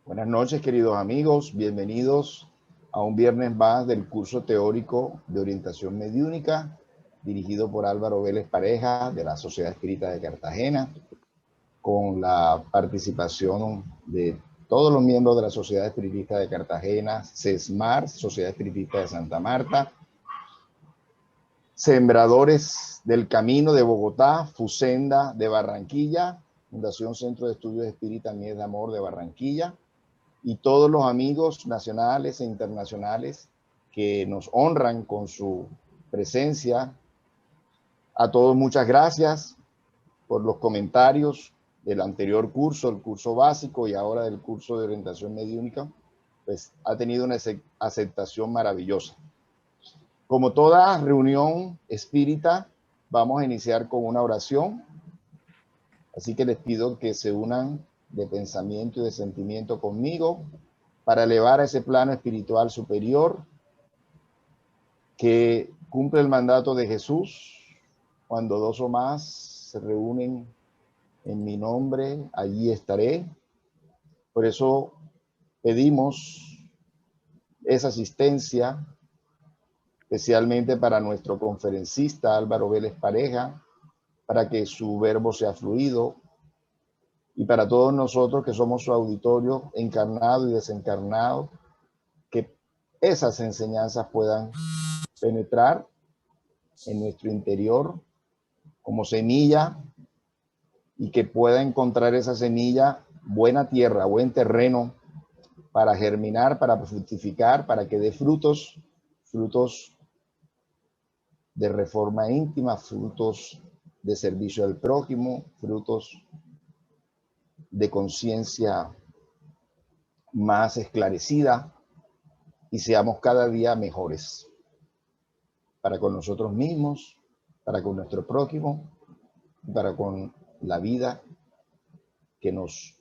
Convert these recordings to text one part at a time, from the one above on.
Buenas noches, queridos amigos. Bienvenidos a un viernes más del curso teórico de orientación mediúnica dirigido por Álvaro Vélez Pareja de la Sociedad Espírita de Cartagena, con la participación de todos los miembros de la Sociedad Espiritista de Cartagena, CESMAR, Sociedad Espiritista de Santa Marta, Sembradores del Camino de Bogotá, FUSENDA de Barranquilla, Fundación Centro de Estudios Espírita Mies de Amor de Barranquilla, y todos los amigos nacionales e internacionales que nos honran con su presencia. A todos muchas gracias por los comentarios del anterior curso, el curso básico y ahora del curso de orientación mediúnica, pues ha tenido una aceptación maravillosa. Como toda reunión espírita, vamos a iniciar con una oración, así que les pido que se unan de pensamiento y de sentimiento conmigo para elevar a ese plano espiritual superior que cumple el mandato de Jesús: cuando dos o más se reúnen en mi nombre, allí estaré. Por eso pedimos esa asistencia, especialmente para nuestro conferencista Álvaro Vélez Pareja, para que su verbo sea fluido, y para todos nosotros que somos su auditorio encarnado y desencarnado, que esas enseñanzas puedan penetrar en nuestro interior como semilla y que pueda encontrar esa semilla buena tierra, buen terreno para germinar, para fructificar, para que dé frutos de reforma íntima, frutos de servicio al prójimo, frutos de conciencia más esclarecida, y seamos cada día mejores para con nosotros mismos, para con nuestro prójimo y para con la vida que nos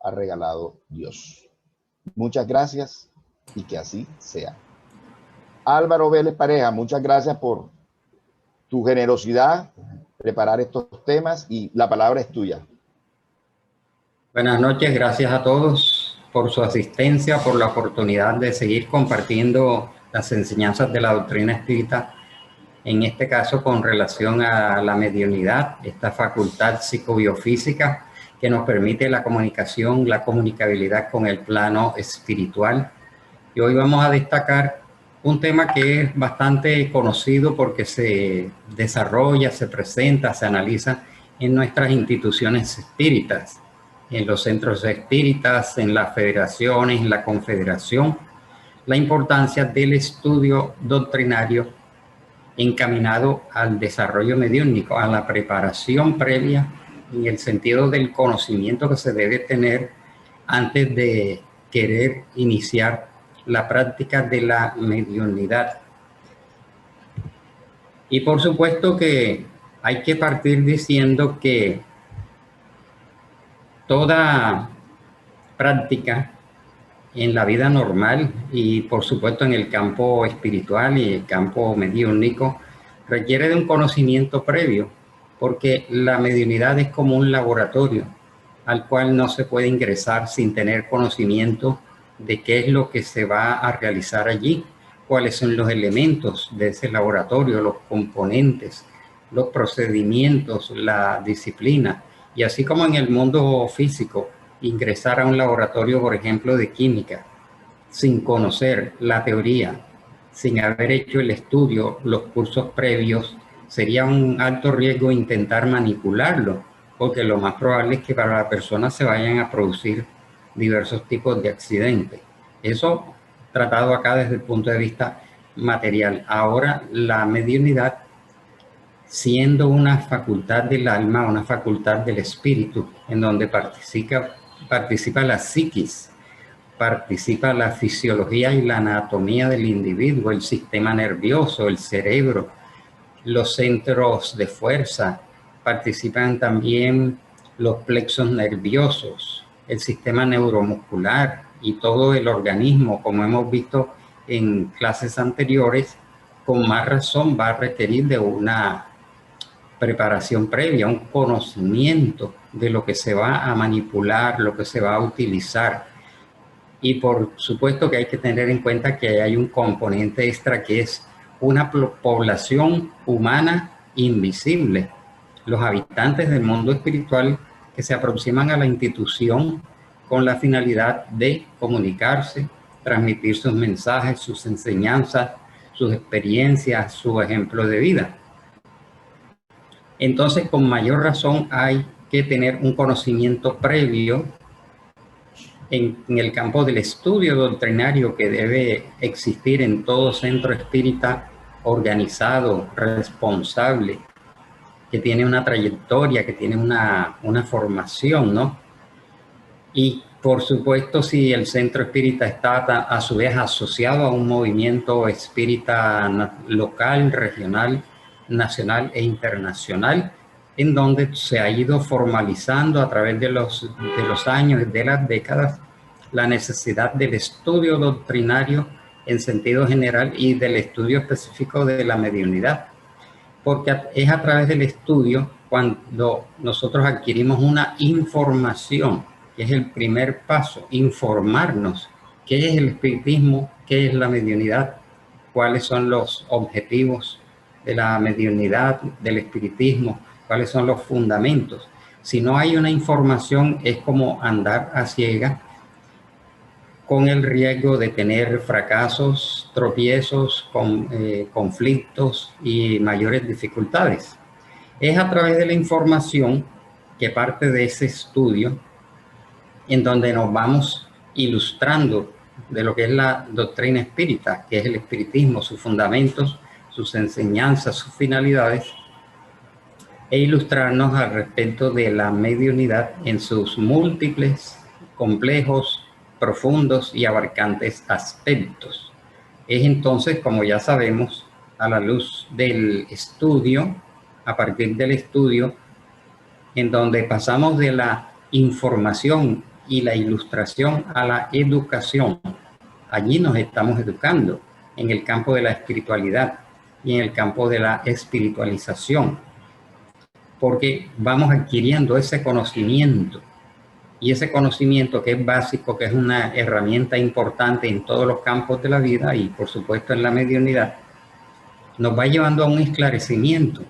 ha regalado Dios. Muchas gracias y que así sea. Álvaro Vélez Pareja, muchas gracias por tu generosidad, preparar estos temas, y la palabra es tuya. Buenas noches, gracias a todos por su asistencia, por la oportunidad de seguir compartiendo las enseñanzas de la doctrina espírita, en este caso con relación a la mediunidad, esta facultad psicobiofísica que nos permite la comunicación, la comunicabilidad con el plano espiritual. Y hoy vamos a destacar un tema que es bastante conocido porque se desarrolla, se presenta, se analiza en nuestras instituciones espíritas, en los centros espíritas, en las federaciones, en la confederación, la importancia del estudio doctrinario encaminado al desarrollo mediúnico, a la preparación previa, en el sentido del conocimiento que se debe tener antes de querer iniciar la práctica de la mediunidad. Y por supuesto que hay que partir diciendo que toda práctica en la vida normal y por supuesto en el campo espiritual y el campo mediúnico requiere de un conocimiento previo, porque la mediunidad es como un laboratorio al cual no se puede ingresar sin tener conocimiento de qué es lo que se va a realizar allí, cuáles son los elementos de ese laboratorio, los componentes, los procedimientos, la disciplina. Y así como en el mundo físico, ingresar a un laboratorio, por ejemplo, de química, sin conocer la teoría, sin haber hecho el estudio, los cursos previos, sería un alto riesgo intentar manipularlo, porque lo más probable es que para la persona se vayan a producir diversos tipos de accidentes. Eso tratado acá desde el punto de vista material. Ahora, la mediunidad, siendo una facultad del alma, una facultad del espíritu, en donde participa la psiquis, participa la fisiología y la anatomía del individuo, el sistema nervioso, el cerebro, los centros de fuerza, participan también los plexos nerviosos, el sistema neuromuscular y todo el organismo, como hemos visto en clases anteriores. Con más razón va a requerir de una preparación previa, un conocimiento de lo que se va a manipular, lo que se va a utilizar. Y por supuesto que hay que tener en cuenta que hay un componente extra que es una población humana invisible, los habitantes del mundo espiritual que se aproximan a la institución con la finalidad de comunicarse, transmitir sus mensajes, sus enseñanzas, sus experiencias, su ejemplo de vida. Entonces, con mayor razón hay que tener un conocimiento previo en el campo del estudio doctrinario que debe existir en todo centro espírita organizado, responsable, que tiene una trayectoria, que tiene una formación, ¿no? Y por supuesto, si el centro espírita está a su vez asociado a un movimiento espírita local, regional, nacional e internacional, en donde se ha ido formalizando a través de los años, de las décadas, la necesidad del estudio doctrinario en sentido general y del estudio específico de la mediunidad. Porque es a través del estudio cuando nosotros adquirimos una información, que es el primer paso, informarnos qué es el espiritismo, qué es la mediunidad, cuáles son los objetivos de la mediunidad, del espiritismo, cuáles son los fundamentos. Si no hay una información, es como andar a ciegas, con el riesgo de tener fracasos, tropiezos, conflictos y mayores dificultades. Es a través de la información que parte de ese estudio en donde nos vamos ilustrando de lo que es la doctrina espírita, que es el espiritismo, sus fundamentos, sus enseñanzas, sus finalidades, e ilustrarnos al respecto de la mediunidad en sus múltiples, complejos, profundos y abarcantes aspectos. Es entonces, como ya sabemos, a la luz del estudio, a partir del estudio, en donde pasamos de la información y la ilustración a la educación. Allí nos estamos educando en el campo de la espiritualidad y en el campo de la espiritualización, porque vamos adquiriendo ese conocimiento. Y ese conocimiento que es básico, que es una herramienta importante en todos los campos de la vida y por supuesto en la mediunidad, nos va llevando a un esclarecimiento,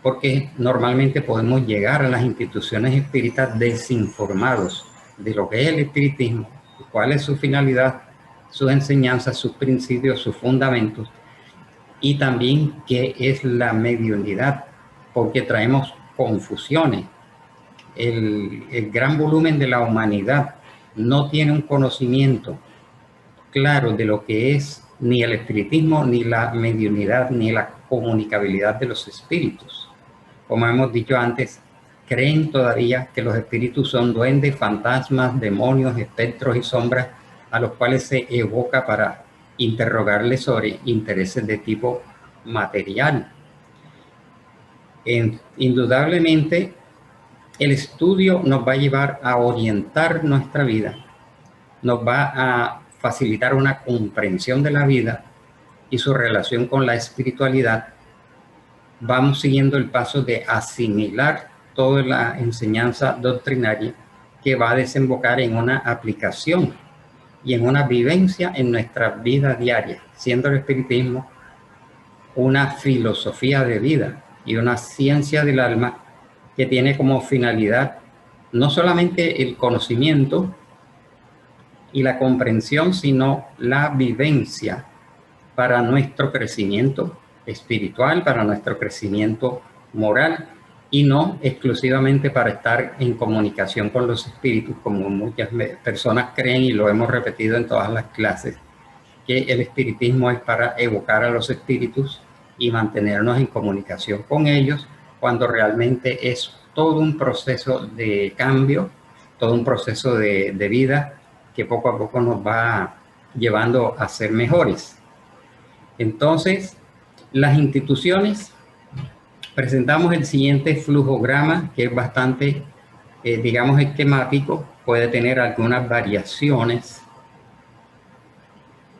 porque normalmente podemos llegar a las instituciones espíritas desinformados de lo que es el espiritismo, cuál es su finalidad, sus enseñanzas, sus principios, sus fundamentos, y también qué es la mediunidad, porque traemos confusiones. El gran volumen de la humanidad no tiene un conocimiento claro de lo que es ni el espiritismo, ni la mediunidad, ni la comunicabilidad de los espíritus. Como hemos dicho antes, creen todavía que los espíritus son duendes, fantasmas, demonios, espectros y sombras a los cuales se evoca para interrogarles sobre intereses de tipo material. Indudablemente, el estudio nos va a llevar a orientar nuestra vida, nos va a facilitar una comprensión de la vida y su relación con la espiritualidad. Vamos siguiendo el paso de asimilar toda la enseñanza doctrinaria que va a desembocar en una aplicación y en una vivencia en nuestra vida diaria, siendo el espiritismo una filosofía de vida y una ciencia del alma que tiene como finalidad no solamente el conocimiento y la comprensión, sino la vivencia para nuestro crecimiento espiritual, para nuestro crecimiento moral, y no exclusivamente para estar en comunicación con los espíritus, como muchas personas creen, y lo hemos repetido en todas las clases, que el espiritismo es para evocar a los espíritus y mantenernos en comunicación con ellos, cuando realmente es todo un proceso de cambio, todo un proceso de vida que poco a poco nos va llevando a ser mejores. Entonces, las instituciones, presentamos el siguiente flujograma, que es bastante, digamos, esquemático, puede tener algunas variaciones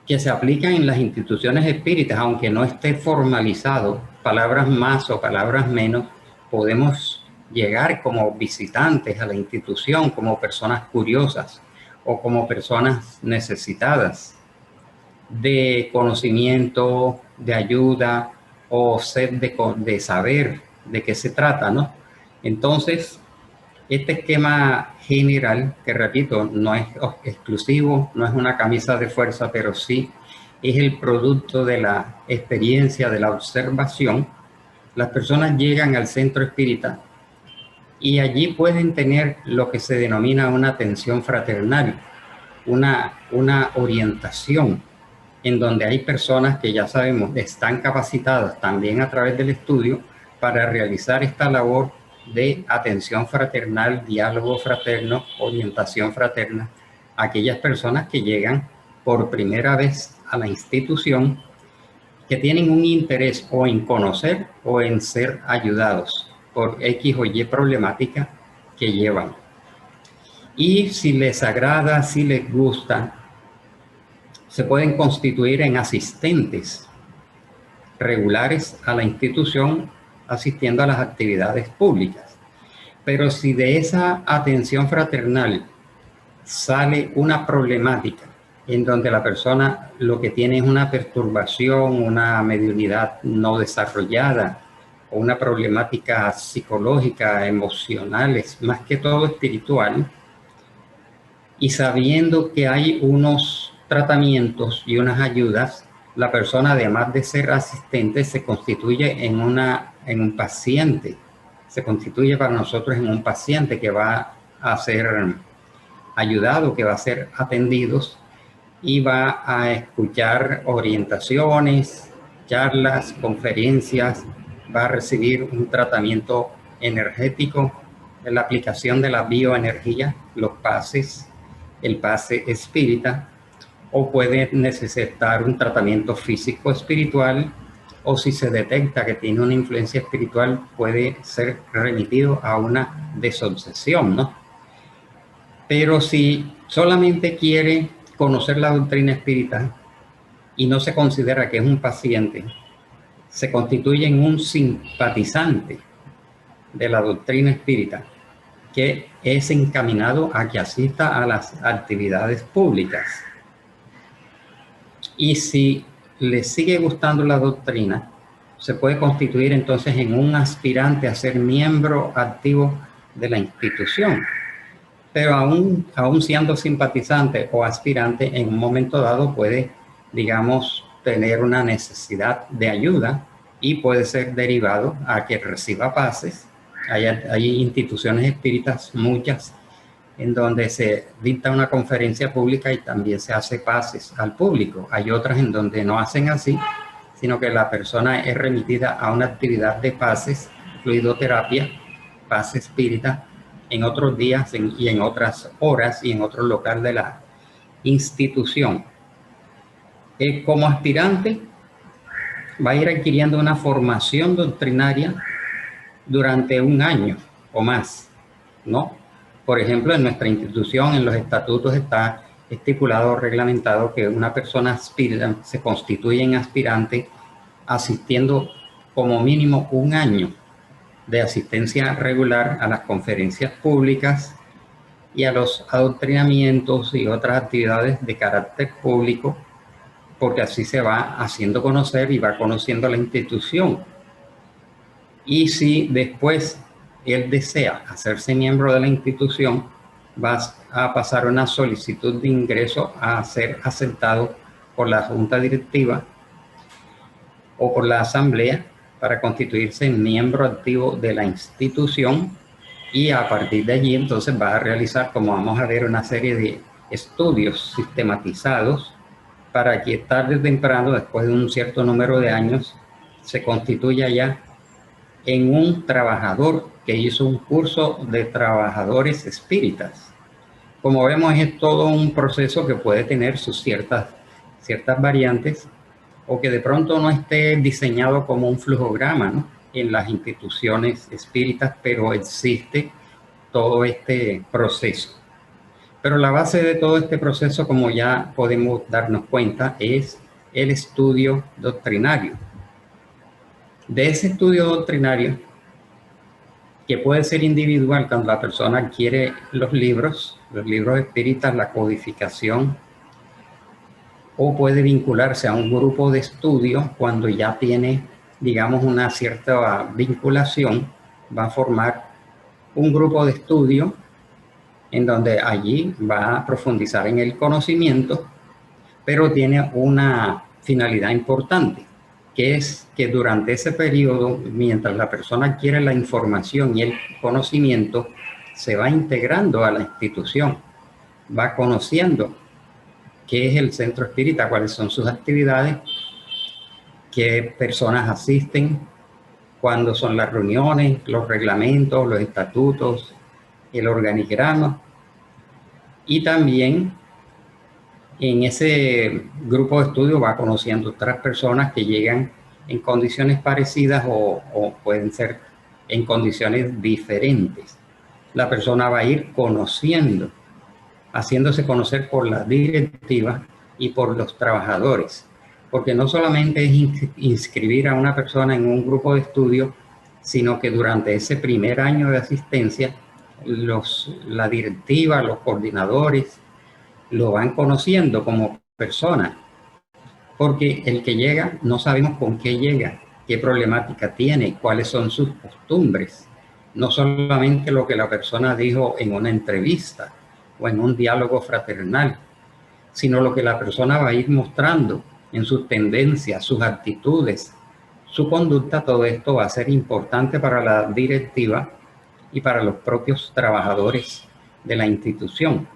que se aplican en las instituciones espíritas, aunque no esté formalizado, palabras más o palabras menos, podemos llegar como visitantes a la institución, como personas curiosas, o como personas necesitadas de conocimiento, de ayuda o sed de saber de qué se trata, ¿no? Entonces, este esquema general, que repito, no es exclusivo, no es una camisa de fuerza, pero sí es el producto de la experiencia, de la observación. Las personas llegan al centro espírita y allí pueden tener lo que se denomina una atención fraternal, una orientación en donde hay personas que ya sabemos están capacitadas también a través del estudio para realizar esta labor de atención fraternal, diálogo fraterno, orientación fraterna, a aquellas personas que llegan por primera vez a la institución, que tienen un interés o en conocer o en ser ayudados por X o Y problemática que llevan. Y si les agrada, si les gusta, se pueden constituir en asistentes regulares a la institución, asistiendo a las actividades públicas. Pero si de esa atención fraternal sale una problemática en donde la persona lo que tiene es una perturbación, una mediunidad no desarrollada, o una problemática psicológica, emocional, más que todo espiritual, y sabiendo que hay unos tratamientos y unas ayudas, la persona, además de ser asistente, se constituye en un paciente. Se constituye para nosotros en un paciente que va a ser ayudado, que va a ser atendidos y va a escuchar orientaciones, charlas, conferencias, va a recibir un tratamiento energético, la aplicación de la bioenergía, los pases, el pase espírita, o puede necesitar un tratamiento físico espiritual, o si se detecta que tiene una influencia espiritual, puede ser remitido a una desobsesión, ¿no? Pero si solamente quiere conocer la doctrina espírita y no se considera que es un paciente, se constituye en un simpatizante de la doctrina espírita, que es encaminado a que asista a las actividades públicas. Y si le sigue gustando la doctrina, se puede constituir entonces en un aspirante a ser miembro activo de la institución. Pero aún siendo simpatizante o aspirante, en un momento dado puede, digamos, tener una necesidad de ayuda y puede ser derivado a que reciba pases. Hay instituciones espíritas, muchas, en donde se dicta una conferencia pública y también se hace pases al público. Hay otras en donde no hacen así, sino que la persona es remitida a una actividad de pases, fluidoterapia, pase espírita, en otros días y en otras horas y en otro local de la institución. Como aspirante va a ir adquiriendo una formación doctrinaria durante un año o más, ¿no? Por ejemplo, en nuestra institución, en los estatutos está estipulado, reglamentado, que una persona se constituye en aspirante asistiendo como mínimo un año de asistencia regular a las conferencias públicas y a los adoctrinamientos y otras actividades de carácter público, porque así se va haciendo conocer y va conociendo la institución. Y si después él desea hacerse miembro de la institución, va a pasar una solicitud de ingreso a ser aceptado por la junta directiva o por la asamblea para constituirse en miembro activo de la institución, y a partir de allí entonces va a realizar, como vamos a ver, una serie de estudios sistematizados para que tarde o temprano, después de un cierto número de años, se constituya ya en un trabajador que hizo un curso de trabajadores espíritas. Como vemos, es todo un proceso que puede tener sus ciertas variantes, o que de pronto no esté diseñado como un flujograma, ¿no?, en las instituciones espíritas, pero existe todo este proceso. Pero la base de todo este proceso, como ya podemos darnos cuenta, es el estudio doctrinario. De ese estudio doctrinario que puede ser individual cuando la persona adquiere los libros espíritas, la codificación, o puede vincularse a un grupo de estudio cuando ya tiene, digamos, una cierta vinculación, va a formar un grupo de estudio en donde allí va a profundizar en el conocimiento, pero tiene una finalidad importante, que es que durante ese periodo, mientras la persona adquiere la información y el conocimiento, se va integrando a la institución, va conociendo qué es el centro espírita, cuáles son sus actividades, qué personas asisten, cuándo son las reuniones, los reglamentos, los estatutos, el organigrama. Y también en ese grupo de estudio va conociendo otras personas que llegan en condiciones parecidas o pueden ser en condiciones diferentes. La persona va a ir conociendo, haciéndose conocer por la directiva y por los trabajadores, porque no solamente es inscribir a una persona en un grupo de estudio, sino que durante ese primer año de asistencia, la directiva, los coordinadores, lo van conociendo como persona, porque el que llega no sabemos con qué llega, qué problemática tiene, cuáles son sus costumbres, no solamente lo que la persona dijo en una entrevista o en un diálogo fraternal, sino lo que la persona va a ir mostrando en sus tendencias, sus actitudes, su conducta. Todo esto va a ser importante para la directiva y para los propios trabajadores de la institución.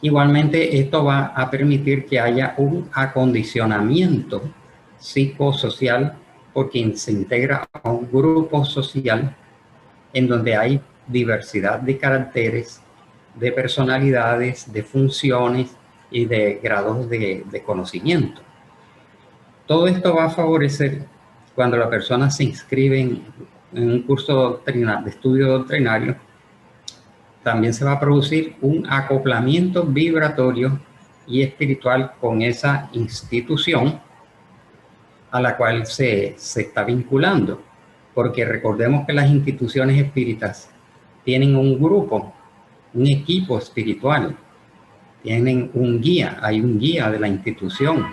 Igualmente, esto va a permitir que haya un acondicionamiento psicosocial, porque se integra a un grupo social en donde hay diversidad de caracteres, de personalidades, de funciones y de grados de conocimiento. Todo esto va a favorecer cuando la persona se inscribe en un curso de estudio doctrinario. También se va a producir un acoplamiento vibratorio y espiritual con esa institución a la cual se está vinculando, porque recordemos que las instituciones espíritas tienen un grupo, un equipo espiritual, tienen un guía, hay un guía de la institución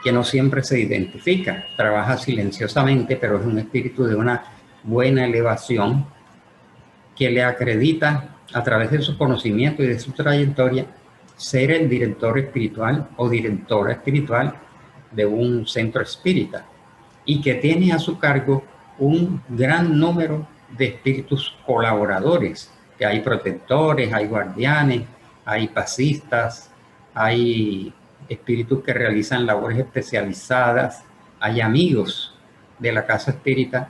que no siempre se identifica, trabaja silenciosamente, pero es un espíritu de una buena elevación que le acredita a través de su conocimiento y de su trayectoria ser el director espiritual o directora espiritual de un centro espírita, y que tiene a su cargo un gran número de espíritus colaboradores, que hay protectores, hay guardianes, hay pasistas, hay espíritus que realizan labores especializadas, hay amigos de la casa espírita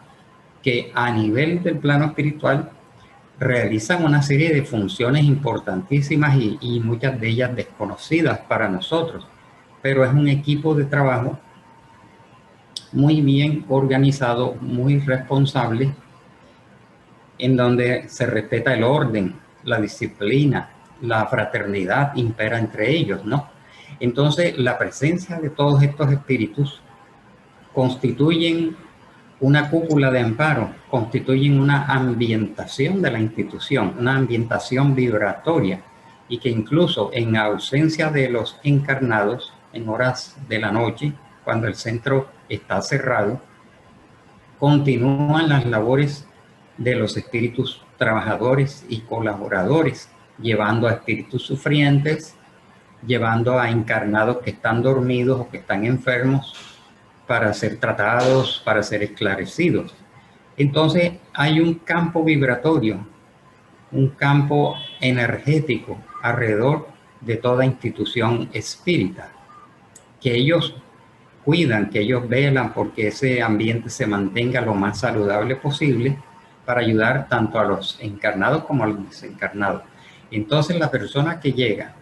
que a nivel del plano espiritual realizan una serie de funciones importantísimas y muchas de ellas desconocidas para nosotros, pero es un equipo de trabajo muy bien organizado, muy responsable, en donde se respeta el orden, la disciplina, la fraternidad impera entre ellos, ¿no? Entonces, la presencia de todos estos espíritus constituyen una cúpula de amparo, constituyen una ambientación de la institución, una ambientación vibratoria, y que incluso en ausencia de los encarnados, en horas de la noche, cuando el centro está cerrado, continúan las labores de los espíritus trabajadores y colaboradores, llevando a espíritus sufrientes, llevando a encarnados que están dormidos o que están enfermos para ser tratados, para ser esclarecidos. Entonces hay un campo vibratorio, un campo energético alrededor de toda institución espírita, que ellos cuidan, que ellos velan porque ese ambiente se mantenga lo más saludable posible para ayudar tanto a los encarnados como a los desencarnados. Entonces la persona que llega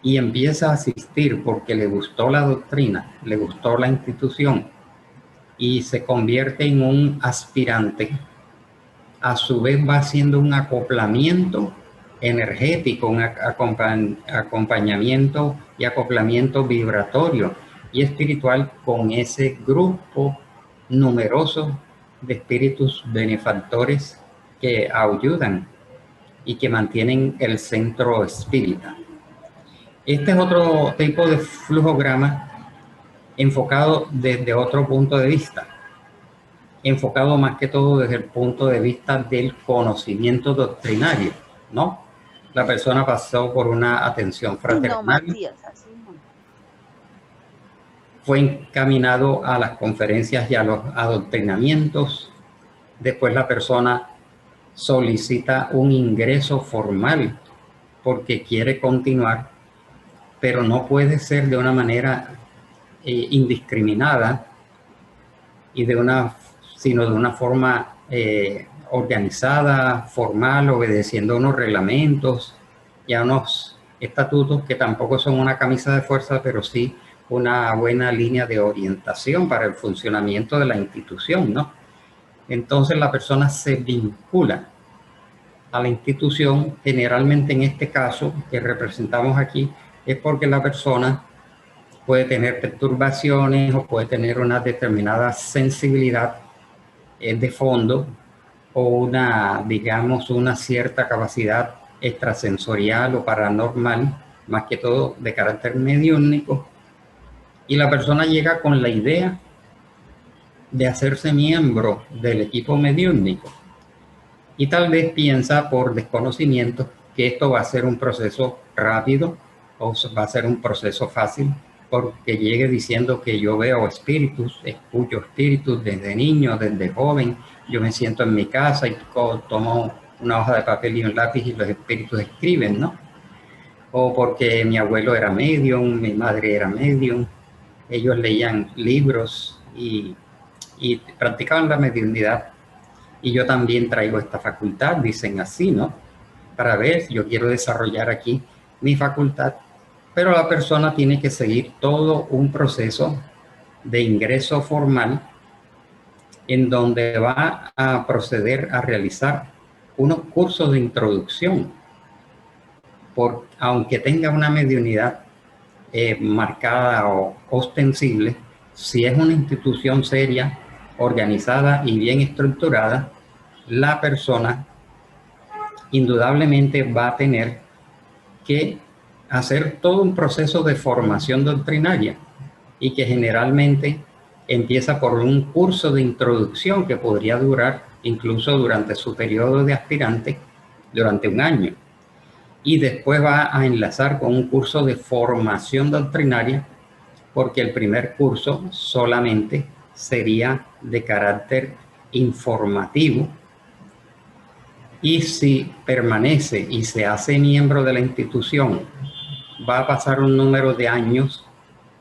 y empieza a asistir porque le gustó la doctrina, le gustó la institución y se convierte en un aspirante, a su vez va haciendo un acoplamiento energético, un acompañamiento y acoplamiento vibratorio y espiritual con ese grupo numeroso de espíritus benefactores que ayudan y que mantienen el centro espírita. Este es otro tipo de flujograma enfocado desde otro punto de vista, enfocado más que todo desde el punto de vista del conocimiento doctrinario, ¿no? La persona pasó por una atención fraternal, Matías, así no. Fue encaminado a las conferencias y a los adoctrinamientos. Después la persona solicita un ingreso formal porque quiere continuar, pero no puede ser de una manera indiscriminada y sino de una forma organizada, formal, obedeciendo unos reglamentos y a unos estatutos que tampoco son una camisa de fuerza, pero sí una buena línea de orientación para el funcionamiento de la institución, ¿no? Entonces la persona se vincula a la institución, generalmente en este caso que representamos aquí, es porque la persona puede tener perturbaciones o puede tener una determinada sensibilidad de fondo o digamos, una cierta capacidad extrasensorial o paranormal, más que todo de carácter mediúnico, y la persona llega con la idea de hacerse miembro del equipo mediúnico y tal vez piensa por desconocimiento que esto va a ser un proceso rápido o va a ser un proceso fácil, porque llegue diciendo que yo veo espíritus, escucho espíritus desde niño, desde joven, yo me siento en mi casa y tomo una hoja de papel y un lápiz y los espíritus escriben, ¿no? O porque mi abuelo era medium, mi madre era medium, ellos leían libros y practicaban la mediunidad. Y yo también traigo esta facultad, dicen así, ¿no? Para ver, yo quiero desarrollar aquí mi facultad, pero la persona tiene que seguir todo un proceso de ingreso formal en donde va a proceder a realizar unos cursos de introducción, aunque tenga una mediunidad marcada o ostensible, si es una institución seria, organizada y bien estructurada, la persona indudablemente va a tener que hacer todo un proceso de formación doctrinaria y que generalmente empieza por un curso de introducción que podría durar incluso durante su periodo de aspirante durante un año, y después va a enlazar con un curso de formación doctrinaria, porque el primer curso solamente sería de carácter informativo, y si permanece y se hace miembro de la institución, va a pasar un número de años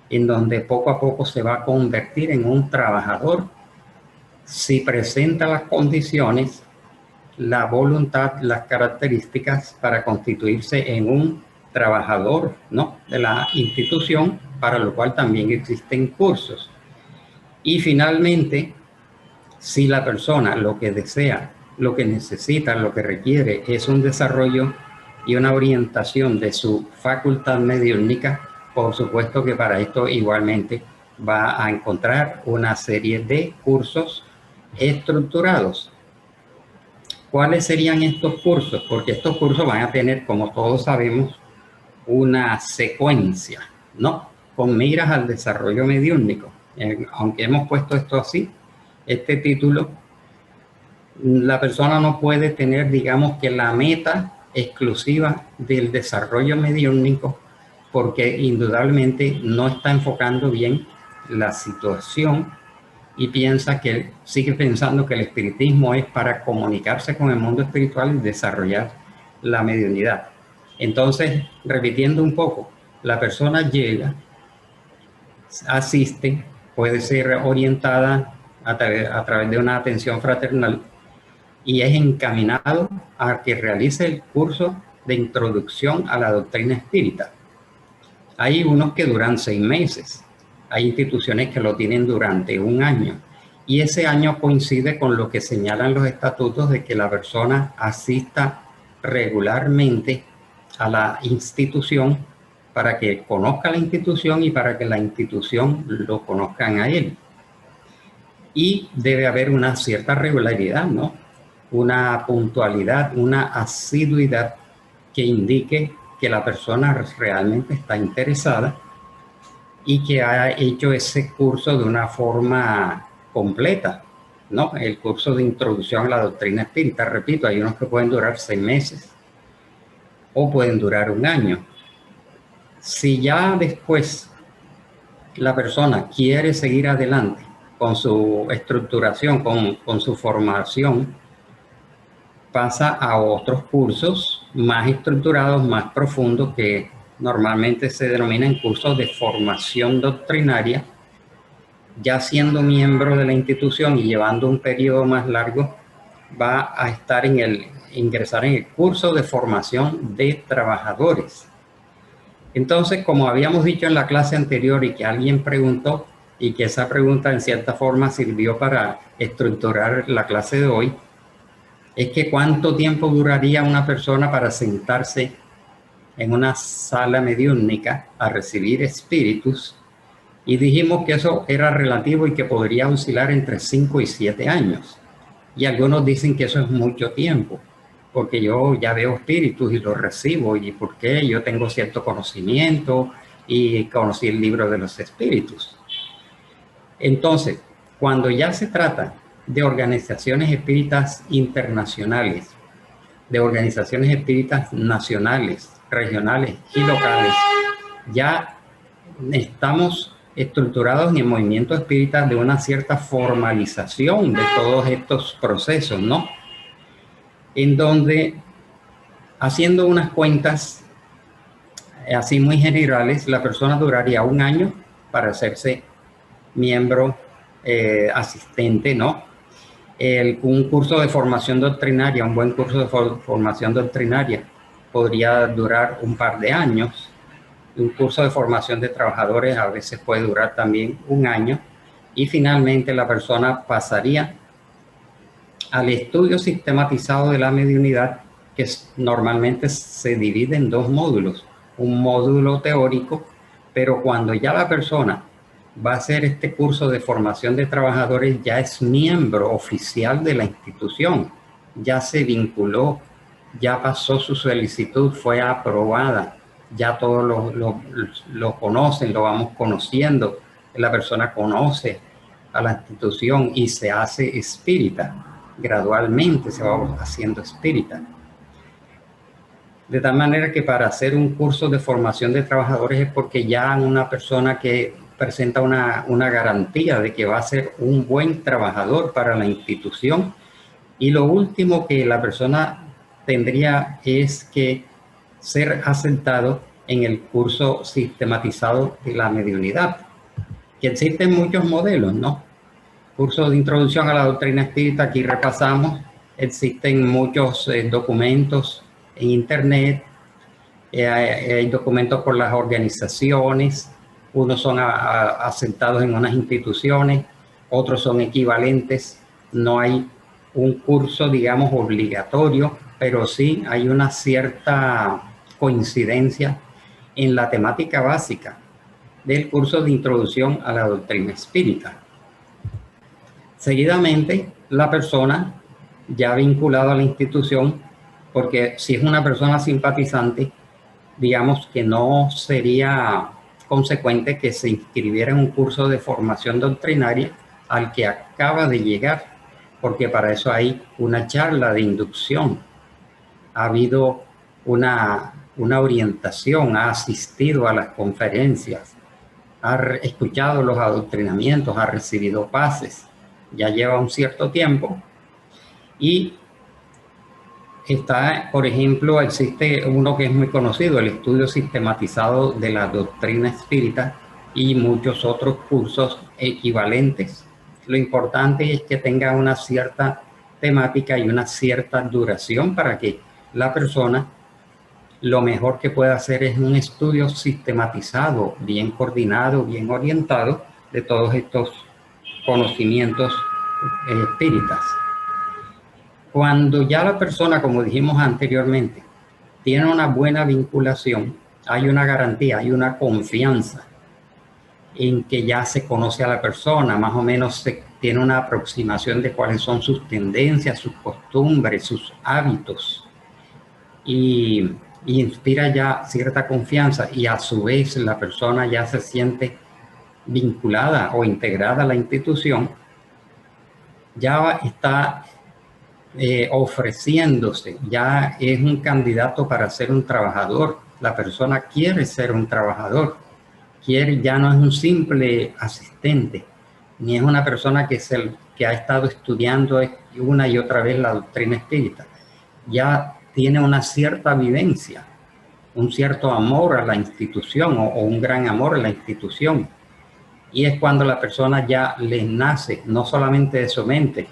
en donde poco a poco se va a convertir en un trabajador si presenta las condiciones, la voluntad, las características para constituirse en un trabajador, ¿no?, de la institución, para lo cual también existen cursos. Y finalmente, si la persona lo que desea, lo que necesita, lo que requiere es un desarrollo y una orientación de su facultad mediúnica, por supuesto que para esto igualmente va a encontrar una serie de cursos estructurados. ¿Cuáles serían estos cursos? Porque estos cursos van a tener, como todos sabemos, una secuencia, ¿no?, con miras al desarrollo mediúnico. Aunque hemos puesto esto así, este título, la persona no puede tener, digamos, que la meta exclusiva del desarrollo mediúnico, porque indudablemente no está enfocando bien la situación y sigue pensando que el espiritismo es para comunicarse con el mundo espiritual y desarrollar la mediunidad. Entonces, repitiendo un poco, la persona llega, asiste, puede ser orientada a través de una atención fraternal y es encaminado a que realice el curso de introducción a la doctrina espírita. Hay unos que duran 6 meses, hay instituciones que lo tienen durante un año, y ese año coincide con lo que señalan los estatutos de que la persona asista regularmente a la institución para que conozca la institución y para que la institución lo conozcan a él. y debe haber una cierta regularidad, ¿no? Una puntualidad, una asiduidad que indique que la persona realmente está interesada y que ha hecho ese curso de una forma completa, ¿no? El curso de introducción a la doctrina espírita, repito, hay unos que pueden durar 6 meses o pueden durar 1 año. Si ya después la persona quiere seguir adelante con su estructuración, con su formación, pasa a otros cursos más estructurados, más profundos, que normalmente se denominan cursos de formación doctrinaria. Ya siendo miembro de la institución y llevando un periodo más largo, va a ingresar en el curso de formación de trabajadores. Entonces, como habíamos dicho en la clase anterior y que alguien preguntó, y que esa pregunta en cierta forma sirvió para estructurar la clase de hoy, es que cuánto tiempo duraría una persona para sentarse en una sala mediúnica a recibir espíritus, y dijimos que eso era relativo y que podría oscilar entre 5 y 7 años. Y algunos dicen que eso es mucho tiempo, porque yo ya veo espíritus y los recibo, y por qué yo tengo cierto conocimiento y conocí el libro de los espíritus. Entonces, cuando ya se trata de organizaciones espíritas internacionales, de organizaciones espíritas nacionales, regionales y locales, ya estamos estructurados en el movimiento espírita de una cierta formalización de todos estos procesos, ¿no? En donde, haciendo unas cuentas así muy generales, la persona duraría 1 año para hacerse miembro asistente, ¿no? Un curso de formación doctrinaria, un buen curso de formación doctrinaria podría durar un par de años. Un curso de formación de trabajadores a veces puede durar también 1 año, y finalmente la persona pasaría al estudio sistematizado de la mediunidad, que normalmente se divide en 2 módulos. Un módulo teórico, pero cuando ya la persona va a hacer este curso de formación de trabajadores, ya es miembro oficial de la institución, ya se vinculó, ya pasó su solicitud, fue aprobada, ya todos lo conocen, lo vamos conociendo, la persona conoce a la institución y se hace espírita, gradualmente se va haciendo espírita. De tal manera que para hacer un curso de formación de trabajadores es porque ya una persona que presenta una garantía de que va a ser un buen trabajador para la institución. Y lo último que la persona tendría es que ser aceptado en el curso sistematizado de la mediunidad, que existen muchos modelos, ¿no? Curso de introducción a la doctrina espírita, aquí repasamos, existen muchos documentos en internet, hay documentos por las organizaciones, unos son asentados en unas instituciones, otros son equivalentes, no hay un curso, digamos, obligatorio, pero sí hay una cierta coincidencia en la temática básica del curso de introducción a la doctrina espírita. Seguidamente, la persona ya vinculada a la institución, porque si es una persona simpatizante, digamos que no sería consecuente que se inscribiera en un curso de formación doctrinaria al que acaba de llegar, porque para eso hay una charla de inducción. Ha habido una orientación, ha asistido a las conferencias, ha escuchado los adoctrinamientos, ha recibido pases, ya lleva un cierto tiempo. Y está, por ejemplo, existe uno que es muy conocido, el estudio sistematizado de la doctrina espírita, y muchos otros cursos equivalentes. Lo importante es que tenga una cierta temática y una cierta duración para que la persona, lo mejor que pueda hacer es un estudio sistematizado, bien coordinado, bien orientado de todos estos conocimientos espíritas. Cuando ya la persona, como dijimos anteriormente, tiene una buena vinculación, hay una garantía, hay una confianza en que ya se conoce a la persona, más o menos tiene una aproximación de cuáles son sus tendencias, sus costumbres, sus hábitos, y inspira ya cierta confianza, y a su vez la persona ya se siente vinculada o integrada a la institución, ya está ofreciéndose, ya es un candidato para ser un trabajador. La persona quiere ser un trabajador, ya no es un simple asistente, ni es una persona que ha estado estudiando una y otra vez la doctrina espírita. Ya tiene una cierta vivencia, un cierto amor a la institución o un gran amor a la institución. Y es cuando la persona ya le nace, no solamente de su mente,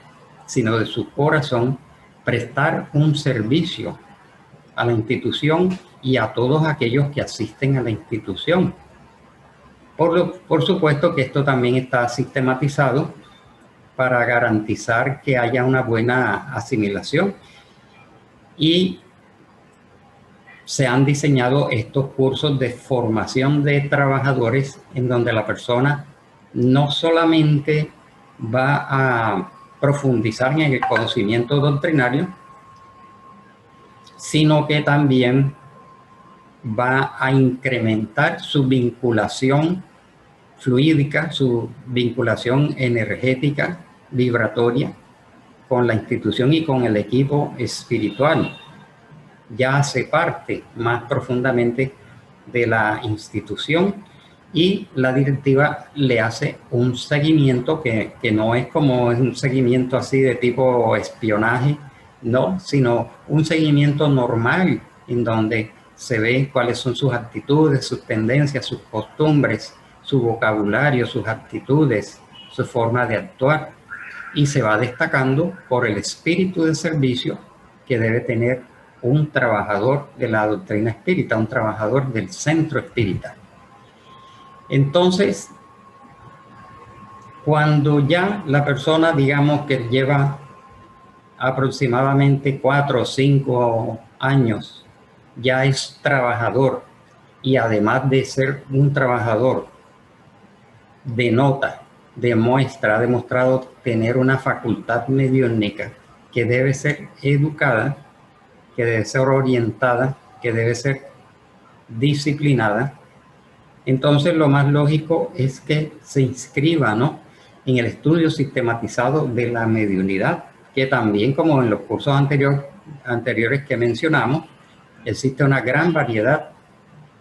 sino de su corazón, prestar un servicio a la institución y a todos aquellos que asisten a la institución. Por supuesto que esto también está sistematizado para garantizar que haya una buena asimilación, y se han diseñado estos cursos de formación de trabajadores en donde la persona no solamente va a profundizar en el conocimiento doctrinario, sino que también va a incrementar su vinculación fluídica, su vinculación energética, vibratoria, con la institución y con el equipo espiritual. Ya hace parte más profundamente de la institución, y la directiva le hace un seguimiento que no es como un seguimiento así de tipo espionaje, no, sino un seguimiento normal en donde se ve cuáles son sus actitudes, sus tendencias, sus costumbres, su vocabulario, sus actitudes, su forma de actuar, y se va destacando por el espíritu de servicio que debe tener un trabajador de la doctrina espírita, un trabajador del centro espírita. Entonces, cuando ya la persona, digamos que lleva aproximadamente 4 o 5 años, ya es trabajador, y además de ser un trabajador, ha demostrado tener una facultad mediúnica que debe ser educada, que debe ser orientada, que debe ser disciplinada. Entonces lo más lógico es que se inscriba, ¿no?, en el estudio sistematizado de la mediunidad, que también, como en los cursos anteriores que mencionamos, existe una gran variedad,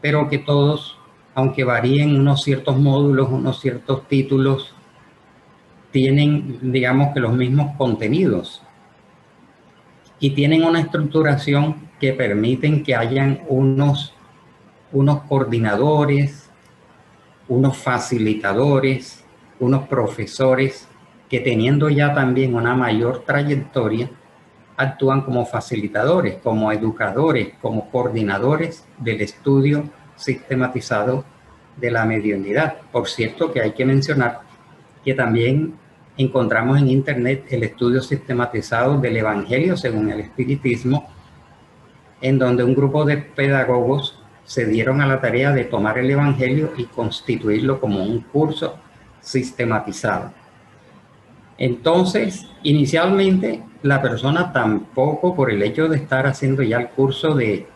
pero que todos, aunque varíen unos ciertos módulos, unos ciertos títulos, tienen, digamos, que los mismos contenidos, y tienen una estructuración que permiten que hayan unos coordinadores, unos facilitadores, unos profesores que, teniendo ya también una mayor trayectoria, actúan como facilitadores, como educadores, como coordinadores del estudio sistematizado de la mediunidad. Por cierto, que hay que mencionar que también encontramos en internet el estudio sistematizado del Evangelio según el Espiritismo, en donde un grupo de pedagogos se dieron a la tarea de tomar el Evangelio y constituirlo como un curso sistematizado. Entonces, inicialmente, la persona tampoco, por el hecho de estar haciendo ya el curso de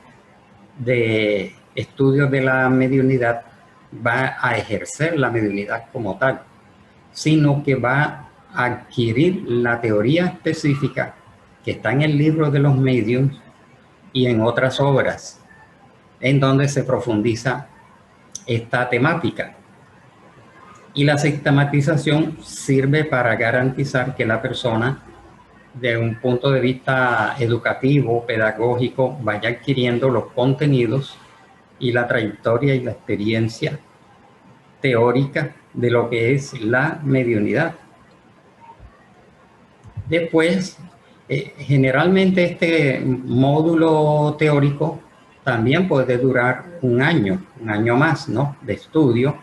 estudios de la mediunidad, va a ejercer la mediunidad como tal, sino que va a adquirir la teoría específica que está en el libro de los mediums y en otras obras, en donde se profundiza esta temática. Y la sistematización sirve para garantizar que la persona, de un punto de vista educativo, pedagógico, vaya adquiriendo los contenidos y la trayectoria y la experiencia teórica de lo que es la mediunidad. Después, generalmente este módulo teórico también puede durar un año más, ¿no?, de estudio,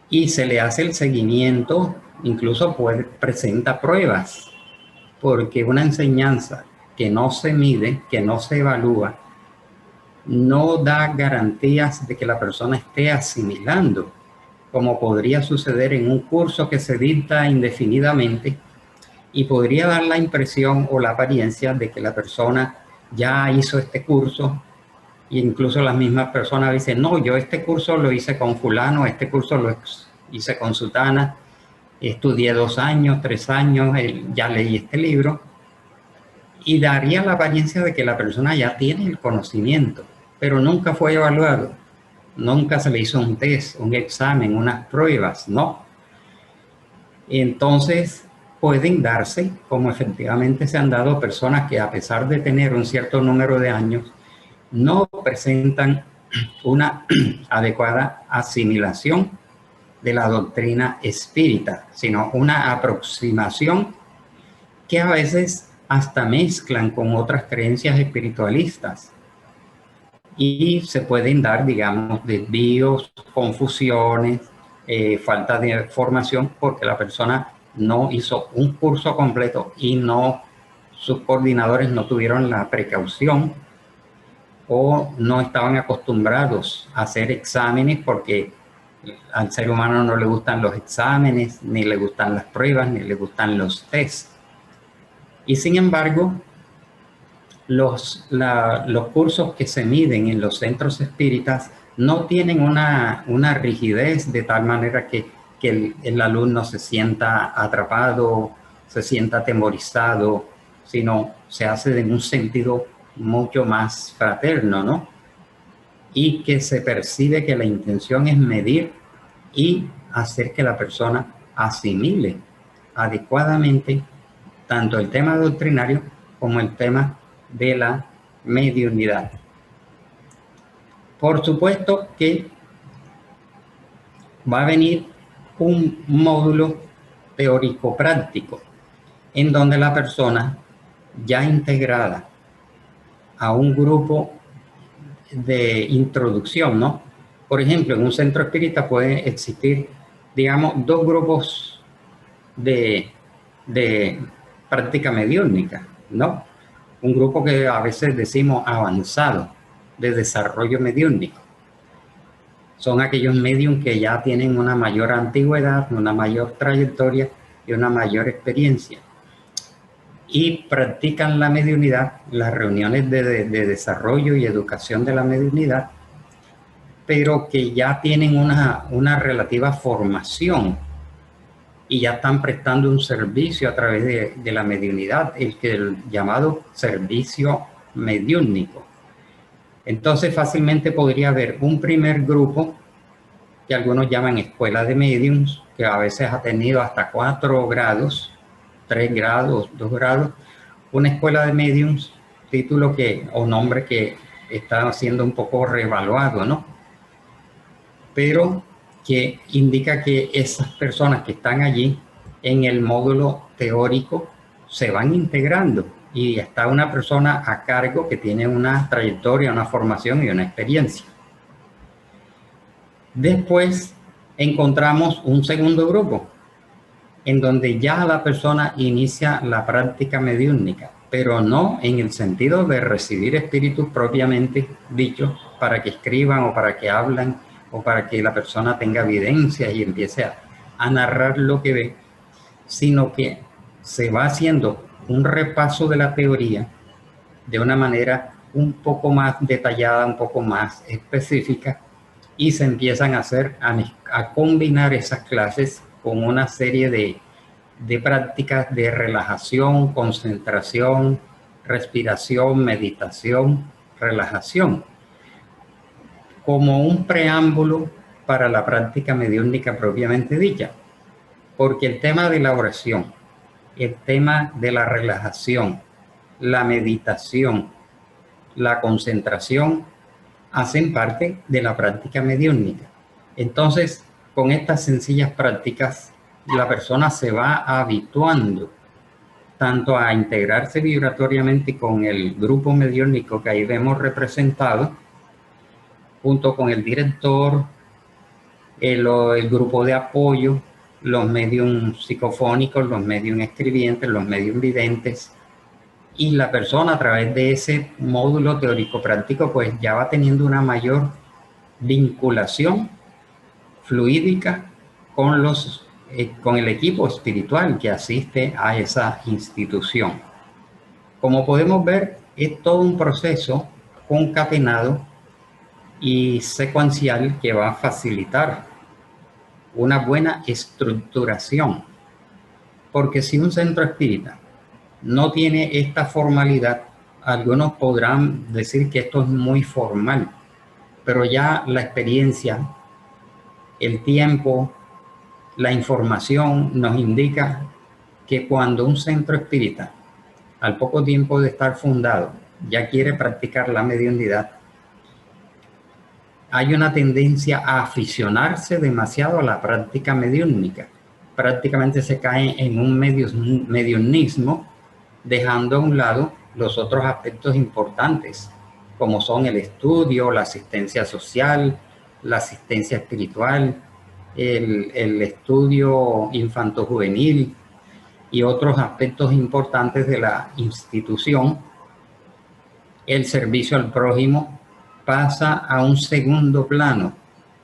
y se le hace el seguimiento, incluso presenta pruebas, porque una enseñanza que no se mide, que no se evalúa, no da garantías de que la persona esté asimilando como podría suceder en un curso que se dicta indefinidamente y podría dar la impresión o la apariencia de que la persona ya hizo este curso, e incluso las mismas personas dicen, no, yo este curso lo hice con fulano, este curso lo hice con sutana, estudié 2 años, 3 años, ya leí este libro, y daría la apariencia de que la persona ya tiene el conocimiento, pero nunca fue evaluado, nunca se le hizo un test, un examen, unas pruebas, no. Entonces pueden darse, como efectivamente se han dado, personas que a pesar de tener un cierto número de años, no presentan una adecuada asimilación de la doctrina espírita, sino una aproximación que a veces hasta mezclan con otras creencias espiritualistas. Y se pueden dar, digamos, desvíos, confusiones, falta de formación, porque la persona no hizo un curso completo y sus coordinadores no tuvieron la precaución o no estaban acostumbrados a hacer exámenes, porque al ser humano no le gustan los exámenes, ni le gustan las pruebas, ni le gustan los tests. Y sin embargo, los cursos que se miden en los centros espíritas no tienen una rigidez de tal manera que el alumno se sienta atrapado, se sienta atemorizado, sino se hace en un sentido mucho más fraterno, ¿no? Y que se percibe que la intención es medir y hacer que la persona asimile adecuadamente tanto el tema doctrinario como el tema de la mediunidad. Por supuesto que va a venir un módulo teórico-práctico en donde la persona ya integrada a un grupo de introducción, ¿no? Por ejemplo, en un centro espírita puede existir, digamos, 2 grupos de práctica mediúnica, ¿no? Un grupo que a veces decimos avanzado, de desarrollo mediúnico. Son aquellos medium que ya tienen una mayor antigüedad, una mayor trayectoria y una mayor experiencia. Y practican la mediunidad, las reuniones de desarrollo y educación de la mediunidad, pero que ya tienen una relativa formación y ya están prestando un servicio a través de la mediunidad, el llamado servicio mediúnico. Entonces fácilmente podría haber un primer grupo que algunos llaman escuela de mediums, que a veces ha tenido hasta 4 grados, 3 grados, 2 grados, una escuela de mediums, título o nombre que está siendo un poco reevaluado, ¿no? Pero que indica que esas personas que están allí en el módulo teórico se van integrando y está una persona a cargo que tiene una trayectoria, una formación y una experiencia. Después encontramos un segundo grupo en donde ya la persona inicia la práctica mediúnica, pero no en el sentido de recibir espíritus propiamente dicho para que escriban o para que hablan o para que la persona tenga evidencias y empiece a narrar lo que ve, sino que se va haciendo un repaso de la teoría de una manera un poco más detallada, un poco más específica, y se empiezan a combinar esas clases con una serie de prácticas de relajación, concentración, respiración, meditación, relajación, como un preámbulo para la práctica mediúnica propiamente dicha. Porque el tema de la oración, el tema de la relajación, la meditación, la concentración, hacen parte de la práctica mediúnica. Entonces, con estas sencillas prácticas, la persona se va habituando tanto a integrarse vibratoriamente con el grupo mediúnico que ahí vemos representado, junto con el director, el grupo de apoyo, los medium psicofónicos, los medium escribientes, los medium videntes, y la persona a través de ese módulo teórico práctico pues ya va teniendo una mayor vinculación fluídica con el equipo espiritual que asiste a esa institución. Como podemos ver, es todo un proceso concatenado y secuencial que va a facilitar una buena estructuración. Porque si un centro espírita no tiene esta formalidad, algunos podrán decir que esto es muy formal, pero ya la experiencia, el tiempo, la información nos indica que cuando un centro espírita, al poco tiempo de estar fundado, ya quiere practicar la mediunidad, hay una tendencia a aficionarse demasiado a la práctica mediúnica. Prácticamente se cae en un mediunismo, dejando a un lado los otros aspectos importantes, como son el estudio, la asistencia social, la asistencia espiritual, el estudio infanto-juvenil y otros aspectos importantes de la institución. El servicio al prójimo pasa a un segundo plano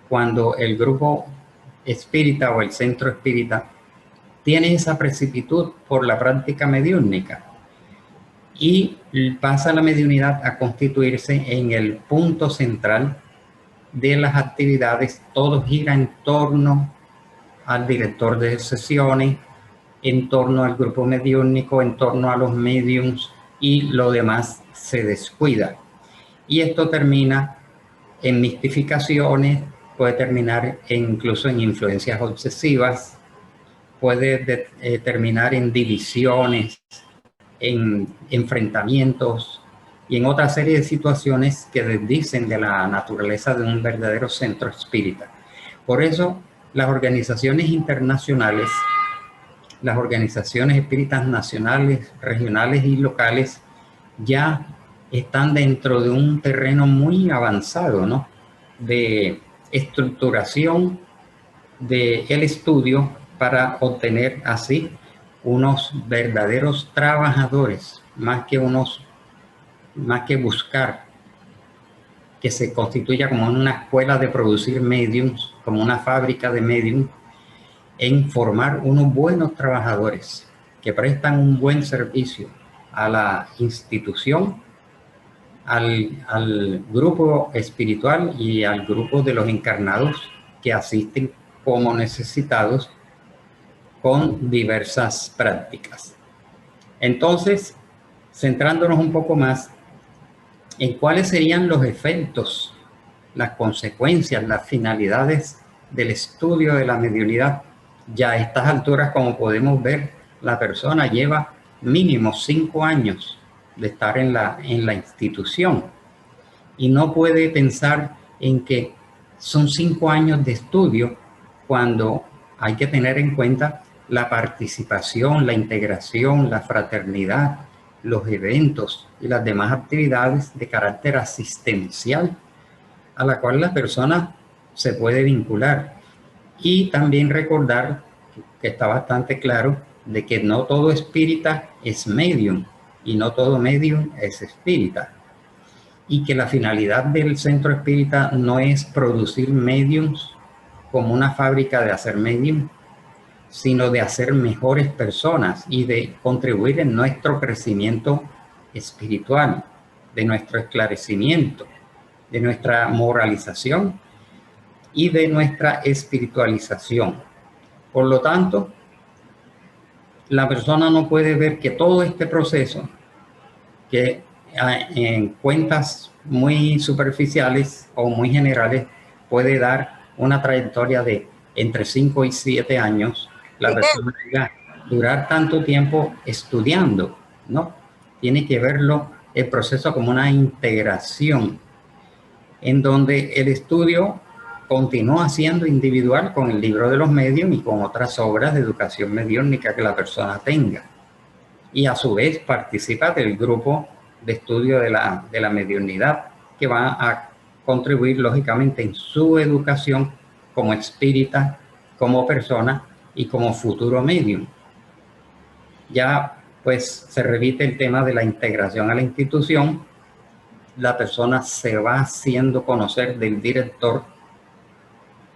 cuando el grupo espírita o el centro espírita tiene esa precipitud por la práctica mediúnica y pasa la mediunidad a constituirse en el punto central de las actividades. Todo gira en torno al director de sesiones, en torno al grupo mediúnico, en torno a los mediums, y lo demás se descuida. Y esto termina en mistificaciones, puede terminar incluso en influencias obsesivas, puede terminar en divisiones, en enfrentamientos y en otra serie de situaciones que desdicen de la naturaleza de un verdadero centro espírita. Por eso, las organizaciones internacionales, las organizaciones espíritas nacionales, regionales y locales ya están dentro de un terreno muy avanzado, ¿no?, de estructuración del estudio para obtener así unos verdaderos trabajadores, más que buscar que se constituya como una escuela de producir mediums, como una fábrica de mediums, en formar unos buenos trabajadores que prestan un buen servicio a la institución, al grupo espiritual y al grupo de los encarnados que asisten como necesitados con diversas prácticas. Entonces, centrándonos un poco más en cuáles serían los efectos, las consecuencias, las finalidades del estudio de la mediunidad. Ya a estas alturas, como podemos ver, la persona lleva mínimo 5 años de estar en la institución y no puede pensar en que son 5 años de estudio cuando hay que tener en cuenta la participación, la integración, la fraternidad, los eventos y las demás actividades de carácter asistencial a la cual la persona se puede vincular. Y también recordar que está bastante claro de que no todo espírita es medium y no todo medium es espírita. Y que la finalidad del centro espírita no es producir mediums como una fábrica de hacer medium, sino de hacer mejores personas y de contribuir en nuestro crecimiento espiritual, de nuestro esclarecimiento, de nuestra moralización y de nuestra espiritualización. Por lo tanto, la persona no puede ver que todo este proceso, que en cuentas muy superficiales o muy generales puede dar una trayectoria de entre 5 y 7 años, la persona llega a durar tanto tiempo estudiando, ¿no? Tiene que verlo el proceso como una integración en donde el estudio continúa siendo individual con el libro de los medios y con otras obras de educación mediúnica que la persona tenga. Y a su vez participa del grupo de estudio de la mediunidad, que va a contribuir lógicamente en su educación como espírita, como persona y como futuro medium. Ya pues se repite el tema de la integración a la institución. La persona se va haciendo conocer del director